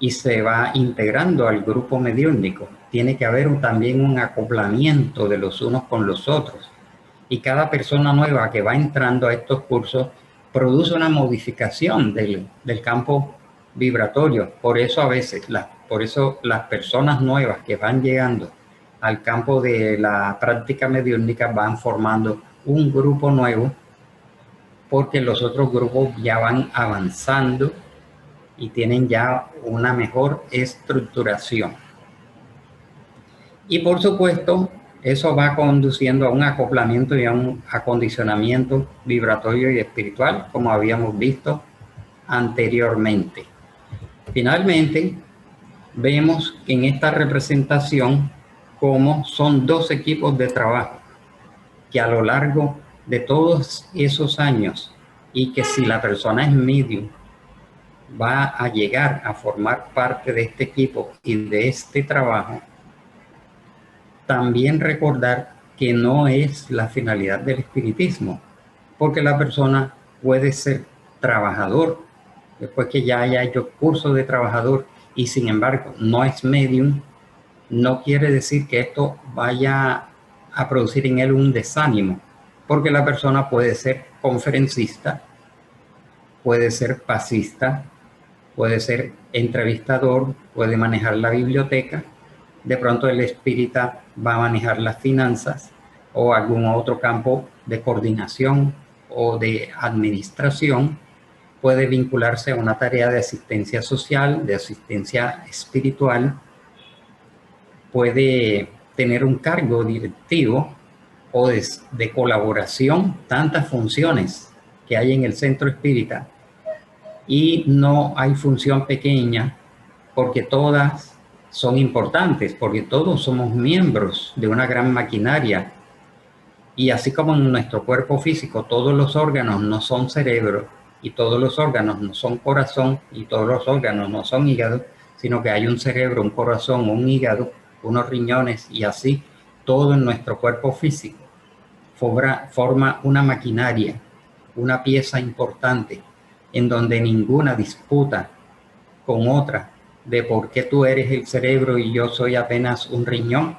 y se va integrando al grupo mediúnico. Tiene que haber también un acoplamiento de los unos con los otros. Y cada persona nueva que va entrando a estos cursos produce una modificación del campo vibratorio. Por eso a veces, por eso las personas nuevas que van llegando al campo de la práctica mediúnica van formando un grupo nuevo, porque los otros grupos ya van avanzando y tienen ya una mejor estructuración. Y por supuesto, eso va conduciendo a un acoplamiento y a un acondicionamiento vibratorio y espiritual, como habíamos visto anteriormente. Finalmente, vemos en esta representación cómo son dos equipos de trabajo que a lo largo de todos esos años, y que si la persona es medium, va a llegar a formar parte de este equipo y de este trabajo. También recordar que no es la finalidad del espiritismo, porque la persona puede ser trabajador después que ya haya hecho curso de trabajador y sin embargo no es medium. No quiere decir que esto vaya a producir en él un desánimo, porque la persona puede ser conferencista, puede ser pasista, puede ser entrevistador, puede manejar la biblioteca. De pronto el espírita va a manejar las finanzas o algún otro campo de coordinación o de administración. Puede vincularse a una tarea de asistencia social, de asistencia espiritual. Puede tener un cargo directivo o de colaboración, tantas funciones que hay en el centro espírita. Y no hay función pequeña, porque todas son importantes, porque todos somos miembros de una gran maquinaria. Y así como en nuestro cuerpo físico todos los órganos no son cerebro, y todos los órganos no son corazón, y todos los órganos no son hígado, sino que hay un cerebro, un corazón, un hígado, unos riñones, y así todo en nuestro cuerpo físico forma una maquinaria, una pieza importante, en donde ninguna disputa con otra de por qué tú eres el cerebro y yo soy apenas un riñón.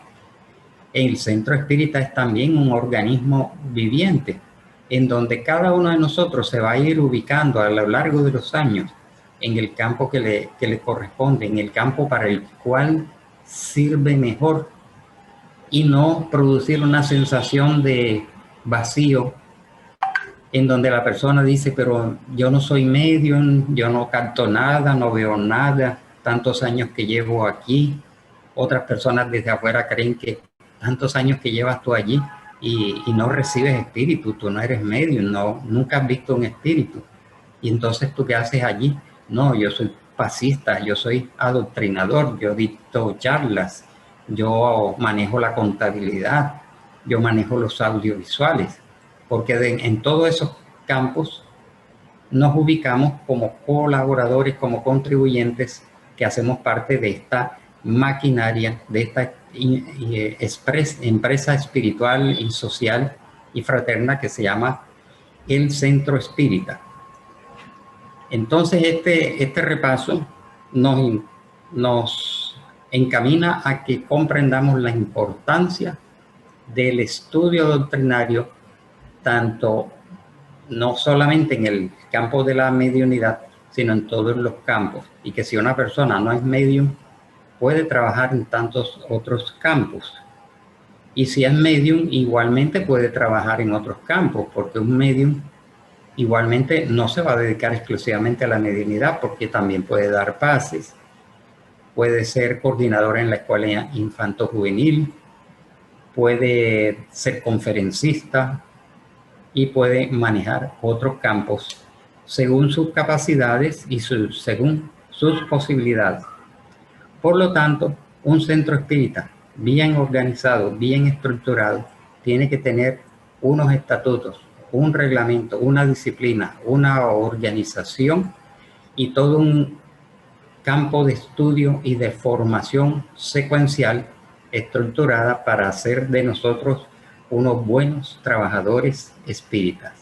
El centro espírita es también un organismo viviente, en donde cada uno de nosotros se va a ir ubicando a lo largo de los años en el campo que le corresponde, en el campo para el cual sirve mejor, y no producir una sensación de vacío en donde la persona dice, pero yo no soy medium, yo no capto nada, no veo nada, tantos años que llevo aquí. Otras personas desde afuera creen que tantos años que llevas tú allí y no recibes espíritu, tú no eres medium, no, nunca has visto un espíritu. Y entonces, ¿tú qué haces allí? No, yo soy pasista, yo soy adoctrinador, yo dicto charlas, yo manejo la contabilidad, yo manejo los audiovisuales, porque en todos esos campos nos ubicamos como colaboradores, como contribuyentes que hacemos parte de esta maquinaria, de esta empresa espiritual y social y fraterna que se llama el Centro Espírita. Entonces este repaso nos encamina a que comprendamos la importancia del estudio doctrinario, tanto no solamente en el campo de la mediunidad, sino en todos los campos, y que si una persona no es medium, puede trabajar en tantos otros campos. Y si es medium, igualmente puede trabajar en otros campos, porque un medium igualmente no se va a dedicar exclusivamente a la mediunidad, porque también puede dar pases, puede ser coordinador en la escuela infanto-juvenil, puede ser conferencista y puede manejar otros campos según sus capacidades y según sus posibilidades. Por lo tanto, un centro espírita bien organizado, bien estructurado, tiene que tener unos estatutos, un reglamento, una disciplina, una organización y todo un campo de estudio y de formación secuencial estructurada para hacer de nosotros unos buenos trabajadores espíritas.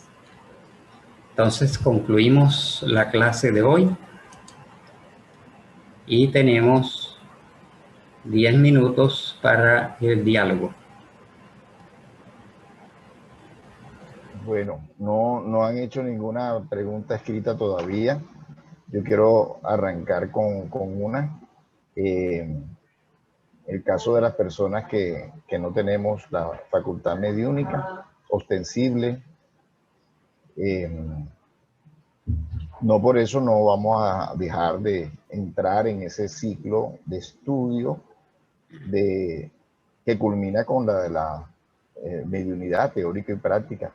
Entonces concluimos la clase de hoy y tenemos 10 minutos para el diálogo. Bueno, no han hecho ninguna pregunta escrita todavía. Yo quiero arrancar con una. El caso de las personas que no tenemos la facultad mediúnica ostensible, no por eso no vamos a dejar de entrar en ese ciclo de estudio que culmina con la de la mediunidad teórica y práctica.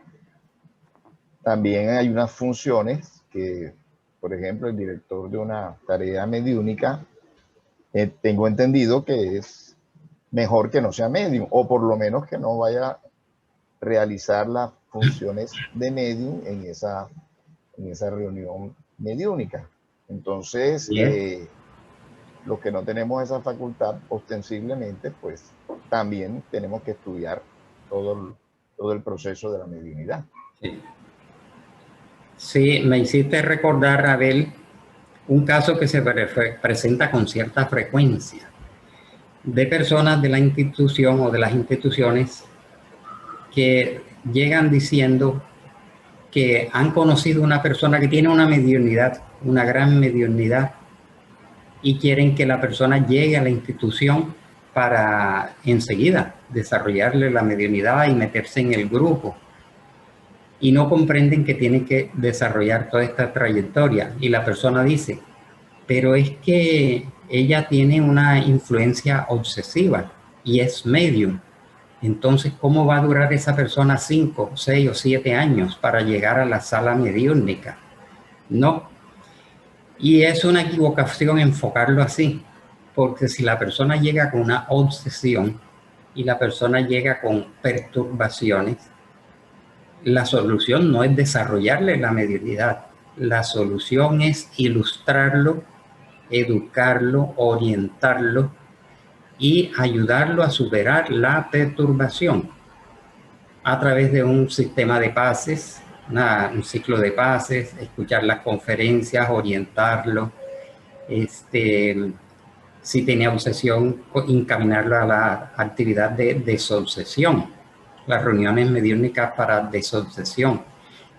También hay unas funciones que, por ejemplo, el director de una tarea mediúnica, tengo entendido que es mejor que no sea medium, o por lo menos que no vaya a realizar las funciones de medium en esa reunión mediúnica. Entonces, los que no tenemos esa facultad ostensiblemente, pues también tenemos que estudiar todo el proceso de la mediunidad. Sí. Sí, me hiciste recordar, Abel, un caso que se presenta con cierta frecuencia de personas de la institución o de las instituciones que llegan diciendo que han conocido una persona que tiene una mediunidad, una gran mediunidad, y quieren que la persona llegue a la institución para enseguida desarrollarle la mediunidad y meterse en el grupo. Y no comprenden que tienen que desarrollar toda esta trayectoria. Y la persona dice, pero es que ella tiene una influencia obsesiva y es medium. Entonces, ¿cómo va a durar esa persona 5, 6 o 7 años para llegar a la sala mediúnica? No. Y es una equivocación enfocarlo así, porque si la persona llega con una obsesión y la persona llega con perturbaciones, la solución no es desarrollarle la mediunidad, la solución es ilustrarlo, educarlo, orientarlo y ayudarlo a superar la perturbación a través de un sistema de pases, un ciclo de pases, escuchar las conferencias, orientarlo, si tenía obsesión, encaminarlo a la actividad de desobsesión, las reuniones mediúnicas para desobsesión,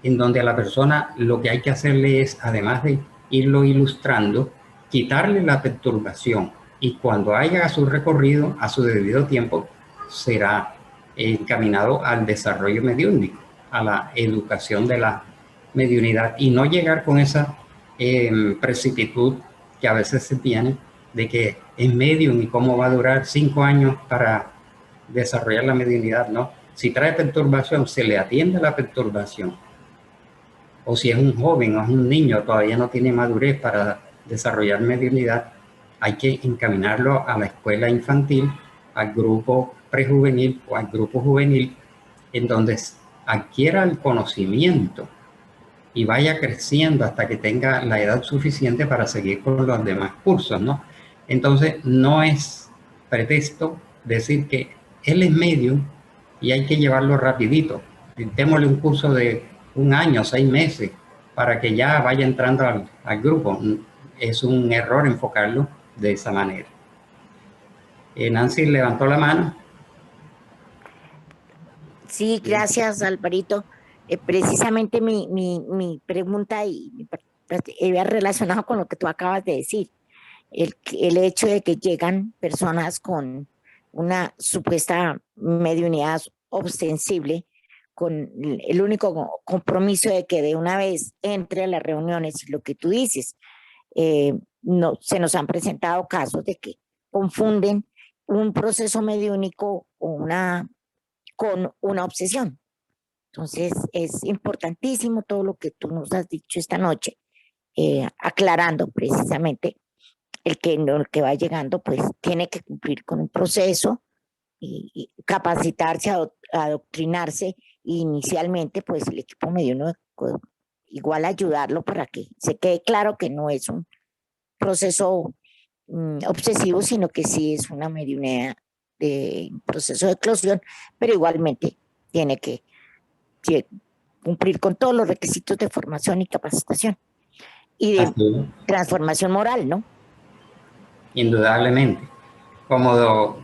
en donde a la persona lo que hay que hacerle es, además de irlo ilustrando, quitarle la perturbación, y cuando haya su recorrido a su debido tiempo, será encaminado al desarrollo mediúnico, a la educación de la mediunidad, y no llegar con esa precipitud que a veces se tiene de que es medium y cómo va a durar 5 años para desarrollar la mediunidad, ¿no? Si trae perturbación, se le atiende a la perturbación. O si es un joven o es un niño, todavía no tiene madurez para desarrollar mediunidad, hay que encaminarlo a la escuela infantil, al grupo prejuvenil o al grupo juvenil, en donde adquiera el conocimiento y vaya creciendo hasta que tenga la edad suficiente para seguir con los demás cursos, ¿no? Entonces, no es pretexto decir que él es medium y hay que llevarlo rapidito. Démosle un curso de 1 año, 6 meses, para que ya vaya entrando al grupo. Es un error enfocarlo de esa manera. Nancy levantó la mano. Sí, gracias, Alvarito. Precisamente mi pregunta iba relacionado con lo que tú acabas de decir. El hecho de que llegan personas con una supuesta mediunidad ostensible, con el único compromiso de que de una vez entre a las reuniones, lo que tú dices, no, se nos han presentado casos de que confunden un proceso mediúnico con una obsesión. Entonces, es importantísimo todo lo que tú nos has dicho esta noche, aclarando precisamente el que va llegando, pues tiene que cumplir con un proceso y capacitarse, adoctrinarse, e inicialmente, pues el equipo mediúnico igual ayudarlo para que se quede claro que no es un proceso obsesivo, sino que sí es una mediunidad de proceso de eclosión, pero igualmente tiene que cumplir con todos los requisitos de formación y capacitación y de transformación moral, ¿no? indudablemente. Como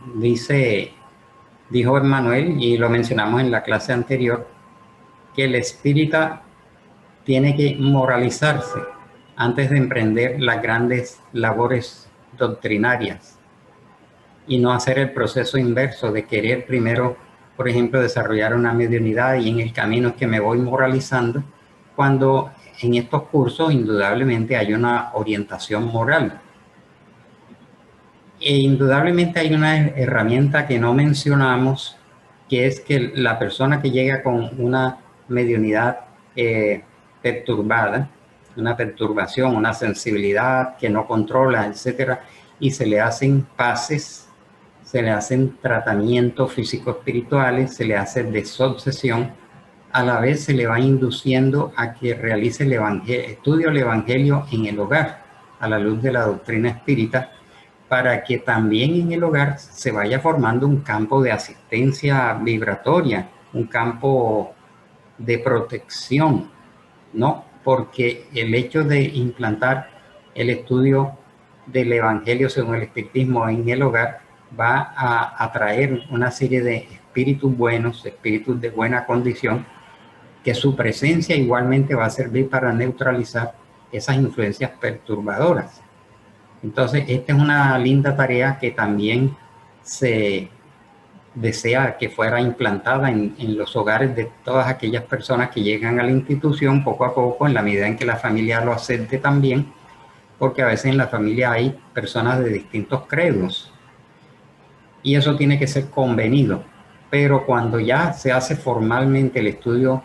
dijo Emmanuel, y lo mencionamos en la clase anterior, que el espírita tiene que moralizarse antes de emprender las grandes labores doctrinarias y no hacer el proceso inverso de querer primero, por ejemplo, desarrollar una mediunidad y en el camino es que me voy moralizando, cuando en estos cursos indudablemente hay una orientación moral. E indudablemente hay una herramienta que no mencionamos, que es que la persona que llega con una mediunidad perturbada, una perturbación, una sensibilidad que no controla, etcétera, y se le hacen pases, se le hacen tratamientos físico-espirituales, se le hace desobsesión, a la vez se le va induciendo a que realice el estudio del Evangelio en el hogar, a la luz de la doctrina espírita, para que también en el hogar se vaya formando un campo de asistencia vibratoria, un campo de protección, ¿no? Porque el hecho de implantar el estudio del Evangelio según el espiritismo en el hogar va a atraer una serie de espíritus buenos, espíritus de buena condición, que su presencia igualmente va a servir para neutralizar esas influencias perturbadoras. Entonces, esta es una linda tarea que también se desea que fuera implantada en los hogares de todas aquellas personas que llegan a la institución poco a poco, en la medida en que la familia lo acepte también, porque a veces en la familia hay personas de distintos credos y eso tiene que ser convenido. Pero cuando ya se hace formalmente el estudio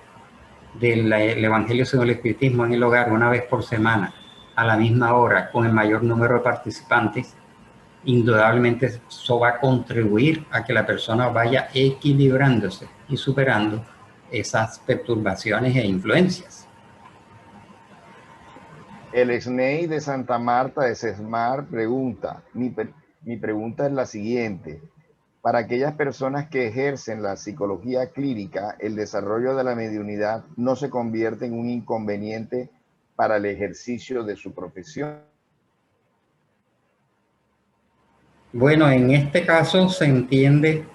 del Evangelio según el espiritismo en el hogar una vez por semana, a la misma hora, con el mayor número de participantes, indudablemente eso va a contribuir a que la persona vaya equilibrándose y superando esas perturbaciones e influencias. El Sney de Santa Marta de Sesmar pregunta, mi pregunta es la siguiente: para aquellas personas que ejercen la psicología clínica, el desarrollo de la mediunidad no se convierte en un inconveniente para el ejercicio de su profesión. Bueno, en este caso se entiende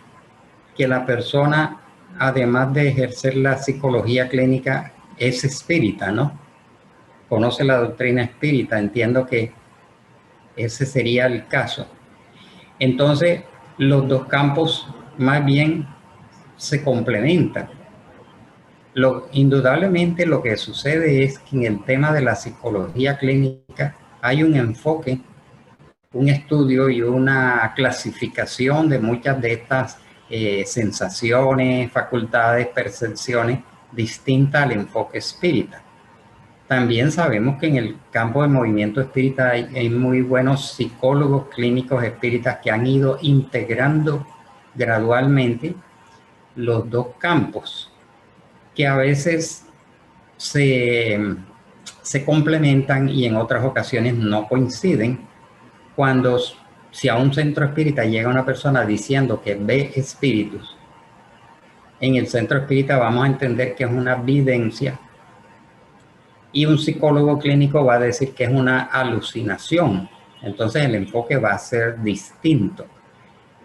que la persona, además de ejercer la psicología clínica, es espírita, ¿no? Conoce la doctrina espírita, entiendo que ese sería el caso. Entonces, los dos campos más bien se complementan. Indudablemente lo que sucede es que en el tema de la psicología clínica hay un enfoque, un estudio y una clasificación de muchas de estas sensaciones, facultades, percepciones distintas al enfoque espírita. También sabemos que en el campo del movimiento espírita hay muy buenos psicólogos clínicos espíritas que han ido integrando gradualmente los dos campos, que a veces se complementan y en otras ocasiones no coinciden. Cuando, si a un centro espírita llega una persona diciendo que ve espíritus, en el centro espírita vamos a entender que es una videncia, y un psicólogo clínico va a decir que es una alucinación. Entonces el enfoque va a ser distinto.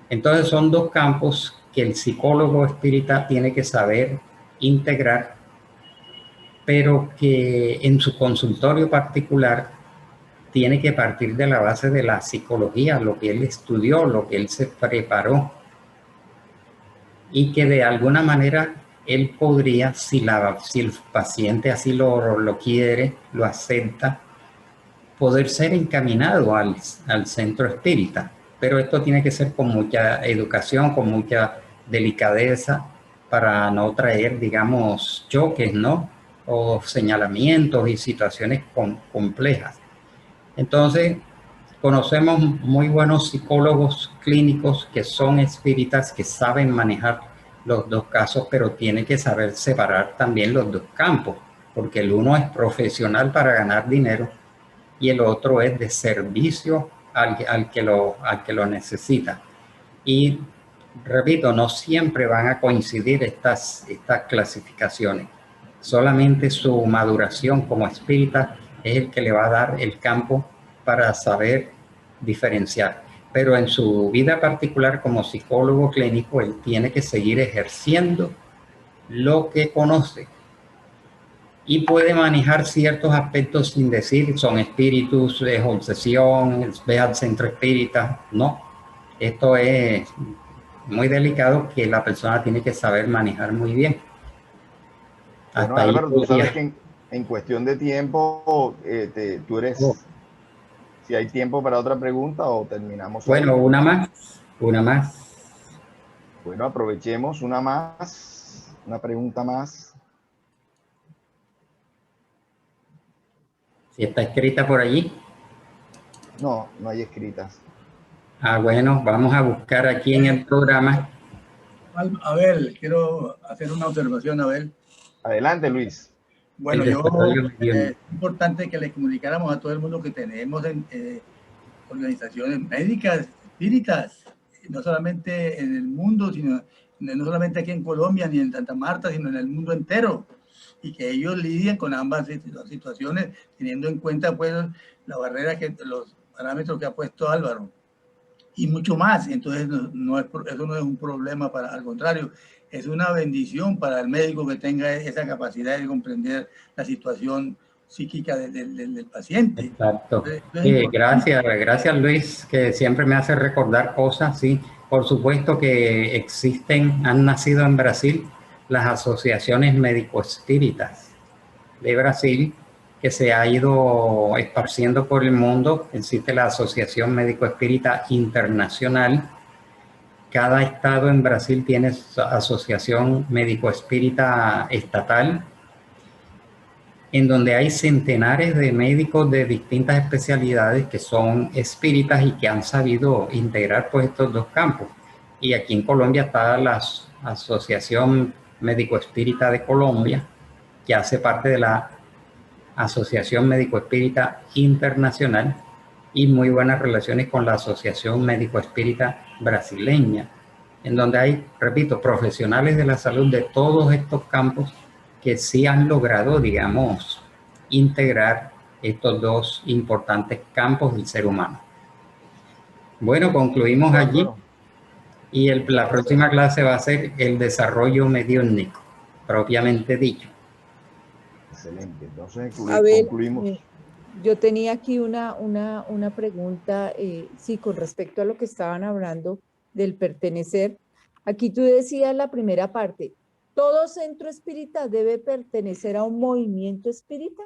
Entonces son dos campos que el psicólogo espírita tiene que saber integrar, pero que en su consultorio particular tiene que partir de la base de la psicología, lo que él estudió, lo que él se preparó, y que de alguna manera él podría, si el paciente así lo quiere, lo acepta, poder ser encaminado al centro espírita. Pero esto tiene que ser con mucha educación, con mucha delicadeza, para no traer, digamos, choques, ¿no? O señalamientos y situaciones complejas. Entonces, conocemos muy buenos psicólogos clínicos que son espíritas, que saben manejar los dos casos, pero tiene que saber separar también los dos campos, porque el uno es profesional para ganar dinero y el otro es de servicio al que lo necesita. Y repito, no siempre van a coincidir estas clasificaciones. Solamente su maduración como espírita es el que le va a dar el campo para saber diferenciar. Pero en su vida particular como psicólogo clínico, él tiene que seguir ejerciendo lo que conoce y puede manejar ciertos aspectos sin decir son espíritus, es obsesión, ve al centro espírita. No, esto es muy delicado que la persona tiene que saber manejar muy bien. Bueno, Hasta ahí Álvaro, tú sabes que en cuestión de tiempo, tú eres, si hay tiempo para otra pregunta o terminamos. Bueno, ahí. una más. Bueno, aprovechemos una más, una pregunta más. Si está escrita por allí. No, no hay escritas. Bueno, vamos a buscar aquí en el programa. Abel, quiero hacer una observación, Abel. Adelante, Luis. Bueno, es importante que le comunicáramos a todo el mundo que tenemos organizaciones médicas, espíritas, no solamente en el mundo, sino no solamente aquí en Colombia ni en Santa Marta, sino en el mundo entero, y que ellos lidien con ambas situaciones, teniendo en cuenta pues la barrera los parámetros que ha puesto Álvaro y mucho más. Entonces eso no es un problema, al contrario, es una bendición para el médico que tenga esa capacidad de comprender la situación psíquica del paciente. Exacto. Gracias Luis, que siempre me hace recordar cosas. Sí, por supuesto que han nacido en Brasil las asociaciones médico-espíritas de Brasil, que se ha ido esparciendo por el mundo. Existe la Asociación Médico-Espírita Internacional. Cada estado en Brasil tiene su asociación médico-espírita estatal, en donde hay centenares de médicos de distintas especialidades que son espíritas y que han sabido integrar pues estos dos campos. Y aquí en Colombia está la Asociación Médico-Espírita de Colombia, que hace parte de la Asociación Médico-Espírita Internacional, y muy buenas relaciones con la Asociación Médico-Espírita Brasileña, en donde hay, repito, profesionales de la salud de todos estos campos que sí han logrado, digamos, integrar estos dos importantes campos del ser humano. Bueno, concluimos allí y la próxima clase va a ser el desarrollo mediúnico, propiamente dicho. Excelente, entonces concluimos. Yo tenía aquí una pregunta, sí, con respecto a lo que estaban hablando del pertenecer. Aquí tú decías la primera parte, ¿todo centro espírita debe pertenecer a un movimiento espírita?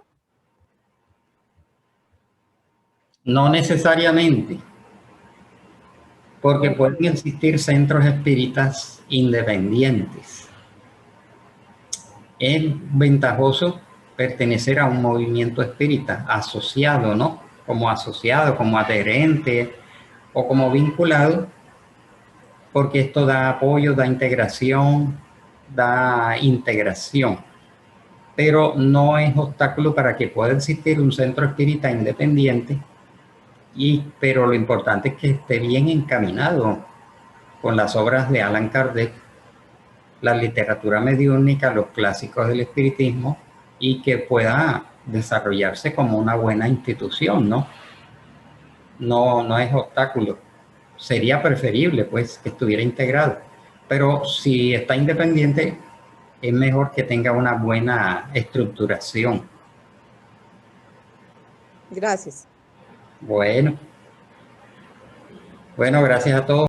No necesariamente, porque pueden existir centros espíritas independientes. Es ventajoso pertenecer a un movimiento espírita asociado, ¿no? Como asociado, como adherente o como vinculado, porque esto da apoyo, da integración, pero no es obstáculo para que pueda existir un centro espírita independiente, pero lo importante es que esté bien encaminado con las obras de Allan Kardec, la literatura mediúnica, los clásicos del espiritismo, y que pueda desarrollarse como una buena institución, ¿no? No es obstáculo. Sería preferible, pues, que estuviera integrado. Pero si está independiente, es mejor que tenga una buena estructuración. Gracias. Bueno, gracias a todos.